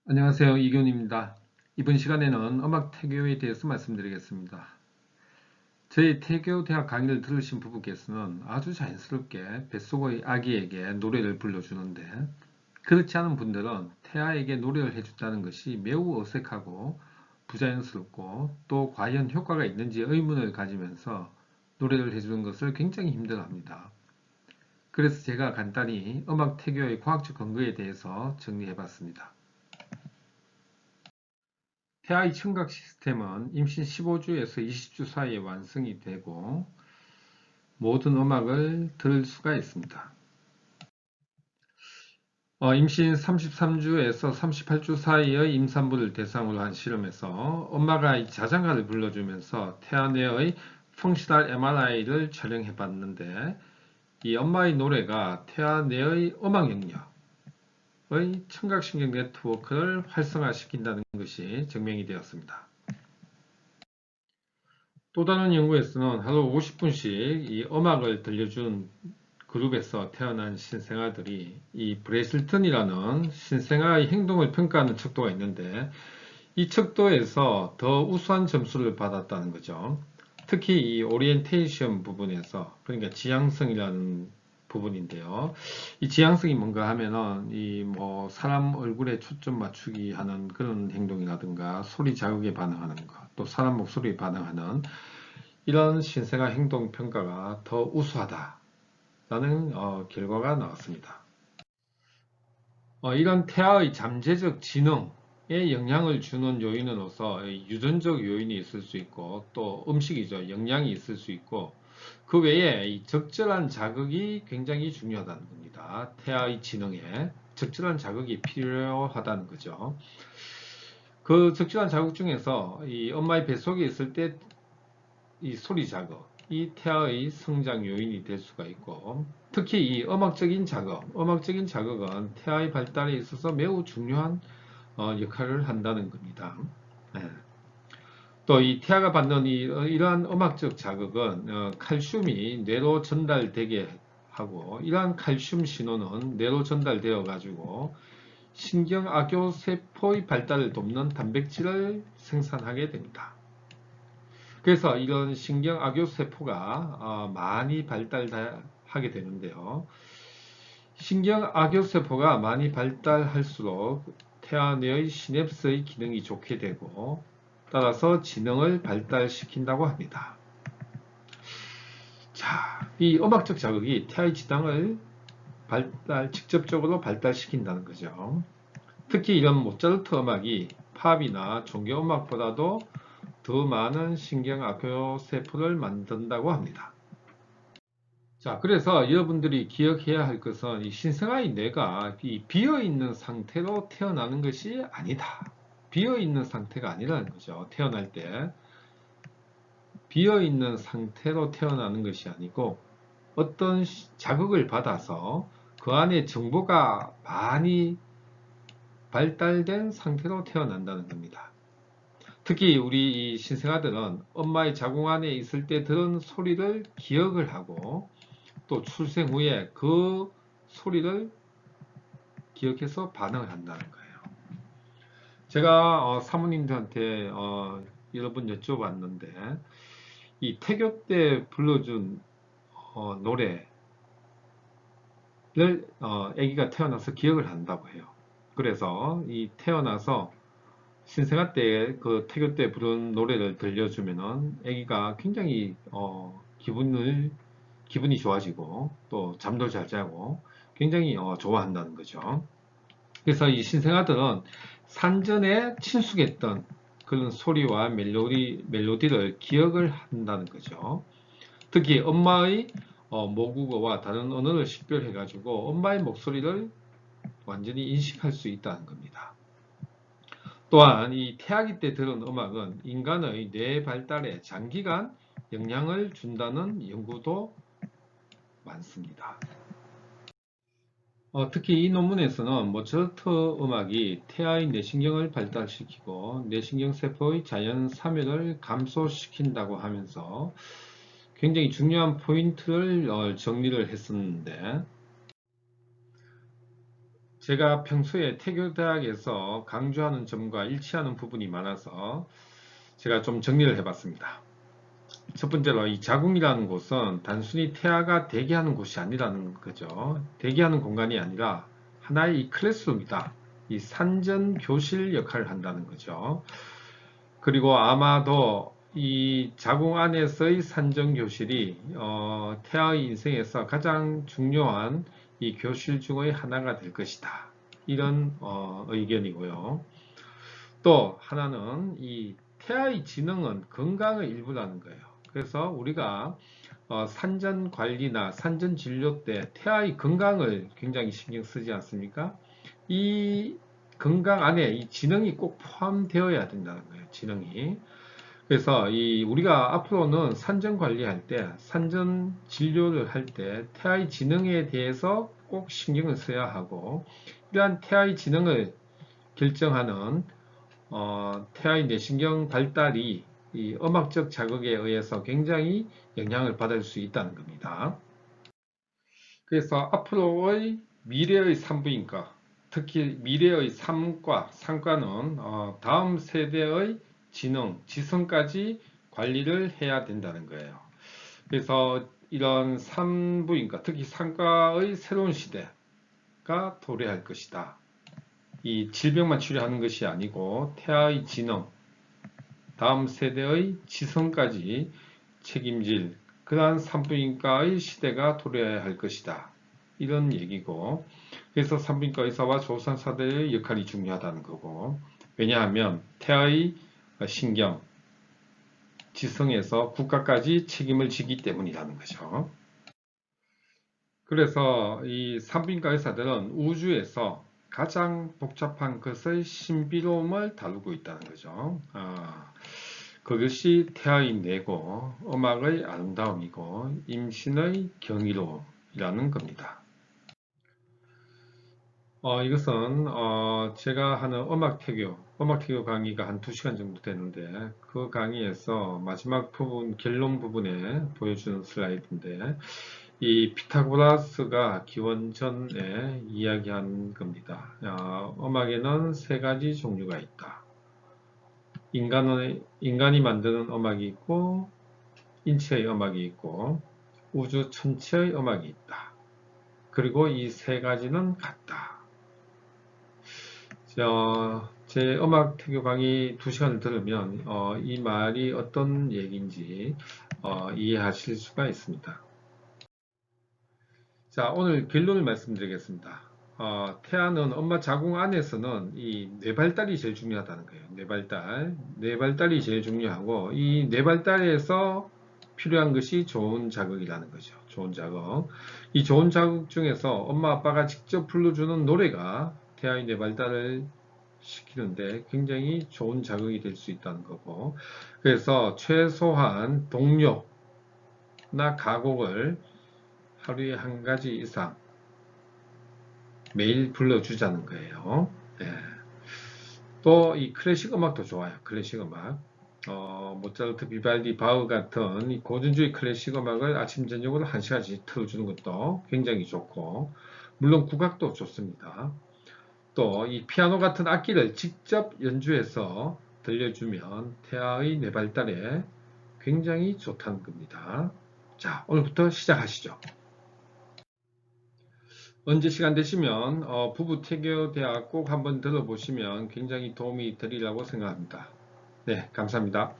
안녕하세요. 이균입니다. 이번 시간에는 음악 태교에 대해서 말씀드리겠습니다. 저희 태교 대학 강의를 들으신 부부께서는 아주 자연스럽게 뱃속의 아기에게 노래를 불러주는데, 그렇지 않은 분들은 태아에게 노래를 해준다는 것이 매우 어색하고 부자연스럽고 또 과연 효과가 있는지 의문을 가지면서 노래를 해주는 것을 굉장히 힘들어합니다. 그래서 제가 간단히 음악 태교의 과학적 근거에 대해서 정리해봤습니다. 태아의 청각 시스템은 임신 15주에서 20주 사이에 완성이 되고 모든 음악을 들을 수가 있습니다. 임신 33주에서 38주 사이의 임산부를 대상으로 한 실험에서 엄마가 자장가를 불러주면서 태아 내의 펑셔널 MRI를 촬영해 봤는데, 이 엄마의 노래가 태아 내의 음악 영역의 청각신경 네트워크를 활성화시킨다는 것이 증명이 되었습니다. 또 다른 연구에서는 하루 50분씩 이 음악을 들려준 그룹에서 태어난 신생아들이 이 브레슬턴이라는 신생아의 행동을 평가하는 척도가 있는데, 이 척도에서 더 우수한 점수를 받았다는 거죠. 특히 이 오리엔테이션 부분에서, 그러니까 지향성이라는 부분인데요. 이 지향성이 뭔가 하면은 이 뭐 사람 얼굴에 초점 맞추기 하는 그런 행동이라든가 소리 자극에 반응하는 것, 또 사람 목소리에 반응하는 이런 신생아 행동 평가가 더 우수하다라는 결과가 나왔습니다. 이런 태아의 잠재적 지능에 영향을 주는 요인으로서 유전적 요인이 있을 수 있고, 또 음식이죠. 영양이 있을 수 있고, 그 외에 이 적절한 자극이 굉장히 중요하다는 겁니다. 태아의 지능에 적절한 자극이 필요하다는 거죠. 그 적절한 자극 중에서 이 엄마의 뱃속에 있을 때 이 소리 자극, 이 태아의 성장 요인이 될 수가 있고, 특히 이 음악적인 자극은 태아의 발달에 있어서 매우 중요한 역할을 한다는 겁니다. 네. 또 이 태아가 받는 이러한 음악적 자극은 칼슘이 뇌로 전달되게 하고, 이러한 칼슘 신호는 뇌로 전달되어 가지고 신경악교 세포의 발달을 돕는 단백질을 생산하게 됩니다. 그래서 이런 신경악교세포가 많이 발달하게 되는데요. 신경악교세포가 많이 발달할수록 태아 내의 시냅스의 기능이 좋게 되고, 따라서 지능을 발달시킨다고 합니다. 자, 이 음악적 자극이 태아의 지능을 직접적으로 발달시킨다는 거죠. 특히 이런 모차르트 음악이 팝이나 종교음악보다도 더 많은 신경악교세포를 만든다고 합니다. 자, 그래서 여러분들이 기억해야 할 것은 이 신생아의 뇌가 이 비어있는 상태로 태어나는 것이 아니다. 비어있는 상태가 아니라는 거죠. 태어날 때 비어있는 상태로 태어나는 것이 아니고, 어떤 자극을 받아서 그 안에 정보가 많이 발달된 상태로 태어난다는 겁니다. 특히 우리 이 신생아들은 엄마의 자궁 안에 있을 때 들은 소리를 기억을 하고, 또 출생 후에 그 소리를 기억해서 반응을 한다는 거예요. 제가 사모님들한테 여러 번 여쭤봤는데, 이 태교 때 불러준 노래를 아기가 태어나서 기억을 한다고 해요. 그래서 이 태어나서 신생아 때 그 태교 때 부른 노래를 들려주면은 아기가 굉장히 기분이 좋아지고 또 잠도 잘 자고 굉장히 좋아한다는 거죠. 그래서 이 신생아들은 산전에 친숙했던 그런 소리와 멜로디를 기억을 한다는 거죠. 특히 엄마의 모국어와 다른 언어를 식별해 가지고 엄마의 목소리를 완전히 인식할 수 있다는 겁니다. 또한 이 태아기 때 들은 음악은 인간의 뇌 발달에 장기간 영향을 준다는 연구도 많습니다. 특히 이 논문에서는 모차르트 음악이 태아의 뇌신경을 발달시키고 뇌신경세포의 자연 사멸을 감소시킨다고 하면서 굉장히 중요한 포인트를 정리를 했었는데, 제가 평소에 태교대학에서 강조하는 점과 일치하는 부분이 많아서 제가 좀 정리를 해봤습니다. 첫 번째로 이 자궁이라는 곳은 단순히 태아가 대기하는 곳이 아니라는 거죠. 대기하는 공간이 아니라 하나의 이 클래스룸이다. 이 산전 교실 역할을 한다는 거죠. 그리고 아마도 이 자궁 안에서의 산전 교실이 태아의 인생에서 가장 중요한 이 교실 중의 하나가 될 것이다. 이런 의견이고요. 또 하나는 이 태아의 지능은 건강의 일부라는 거예요. 그래서 우리가 산전 관리나 산전 진료 때 태아의 건강을 굉장히 신경 쓰지 않습니까? 이 건강 안에 이 지능이 꼭 포함되어야 된다는 거예요. 지능이. 그래서 우리가 앞으로는 산전 관리할 때, 산전 진료를 할 때 태아의 지능에 대해서 꼭 신경을 써야 하고, 이러한 태아의 지능을 결정하는 태아의 뇌신경 발달이 이 음악적 자극에 의해서 굉장히 영향을 받을 수 있다는 겁니다. 그래서 앞으로의 미래의 산부인과, 특히 미래의 상과는 다음 세대의 지능, 지성까지 관리를 해야 된다는 거예요. 그래서 이런 산부인과, 특히 상과의 새로운 시대가 도래할 것이다. 이 질병만 치료하는 것이 아니고 태아의 지능, 다음 세대의 지성까지 책임질 그러한 산부인과의 시대가 도래할 것이다. 이런 얘기고, 그래서 산부인과 의사와 조산사들의 역할이 중요하다는 거고, 왜냐하면 태아의 신경, 지성에서 국가까지 책임을 지기 때문이라는 거죠. 그래서 이 산부인과 의사들은 우주에서 가장 복잡한 것의 신비로움을 다루고 있다는 거죠. 그것이 태아의 뇌고 음악의 아름다움이고 임신의 경이로움이라는 겁니다. 이것은 제가 하는 음악태교 강의가 한 2시간 정도 되는데 그 강의에서 마지막 부분, 결론 부분에 보여주는 슬라이드인데 이 피타고라스가 기원전에 이야기한 겁니다. 음악에는 3가지 종류가 있다. 인간이 만드는 음악이 있고 인체의 음악이 있고 우주 전체의 음악이 있다. 그리고 이 3가지는 같다. 제 음악 태교 강의 2시간을 들으면 이 말이 어떤 얘기인지 이해하실 수가 있습니다. 자, 오늘 결론을 말씀드리겠습니다. 태아는 엄마 자궁 안에서는 이 뇌발달이 제일 중요하다는 거예요. 뇌발달이 제일 중요하고 이 뇌발달에서 필요한 것이 좋은 자극이라는 거죠. 좋은 자극. 이 좋은 자극 중에서 엄마 아빠가 직접 불러주는 노래가 태아의 뇌발달을 시키는데 굉장히 좋은 자극이 될 수 있다는 거고, 그래서 최소한 동요나 가곡을 하루에 1가지 이상 매일 불러주자는 거예요. 네. 또 이 클래식 음악도 좋아요. 클래식 음악. 모차르트, 비발디, 바흐 같은 이 고전주의 클래식 음악을 아침, 저녁으로 1시간씩 틀어주는 것도 굉장히 좋고, 물론 국악도 좋습니다. 또 이 피아노 같은 악기를 직접 연주해서 들려주면 태아의 뇌발달에 굉장히 좋다는 겁니다. 자, 오늘부터 시작하시죠. 언제 시간 되시면 부부태교대학 꼭 한번 들어보시면 굉장히 도움이 되리라고 생각합니다. 네, 감사합니다.